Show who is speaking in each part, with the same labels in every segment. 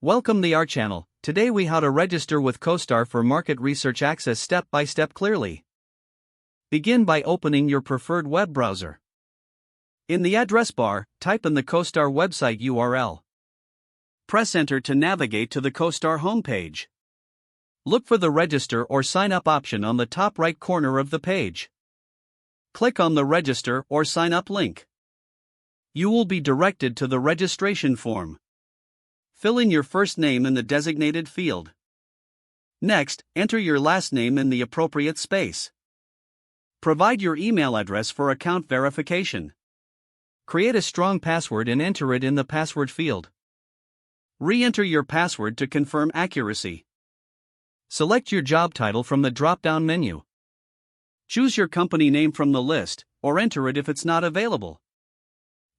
Speaker 1: Welcome to our channel. Today we how to register with CoStar for market research access step by step clearly. Begin by opening your preferred web browser. In the address bar, type in the CoStar website URL. Press enter to navigate to the CoStar homepage. Look for the register or sign up option on the top right corner of the page. Click on the register or sign up link. You will be directed to the registration form. Fill in your first name in the designated field. Next, enter your last name in the appropriate space. Provide your email address for account verification. Create a strong password and enter it in the password field. Re-enter your password to confirm accuracy. Select your job title from the drop-down menu. Choose your company name from the list, or enter it if it's not available.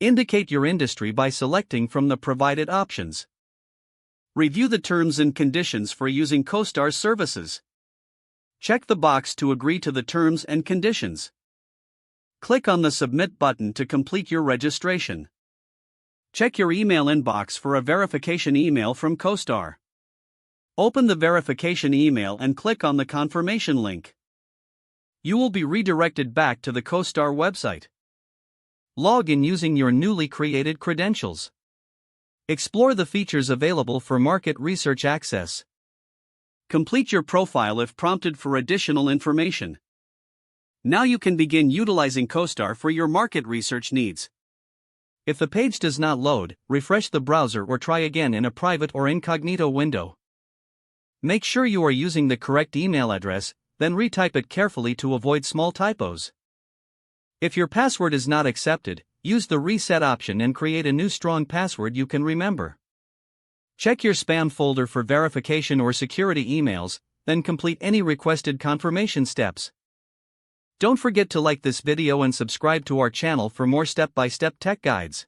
Speaker 1: Indicate your industry by selecting from the provided options. Review the terms and conditions for using CoStar's services. Check the box to agree to the terms and conditions. Click on the Submit button to complete your registration. Check your email inbox for a verification email from CoStar. Open the verification email and click on the confirmation link. You will be redirected back to the CoStar website. Log in using your newly created credentials. Explore the features available for market research access. Complete your profile if prompted for additional information. Now you can begin utilizing CoStar for your market research needs. If the page does not load, refresh the browser or try again in a private or incognito window. Make sure you are using the correct email address, then retype it carefully to avoid small typos. If your password is not accepted, use the reset option and create a new strong password you can remember. Check your spam folder for verification or security emails, then complete any requested confirmation steps. Don't forget to like this video and subscribe to our channel for more step-by-step tech guides.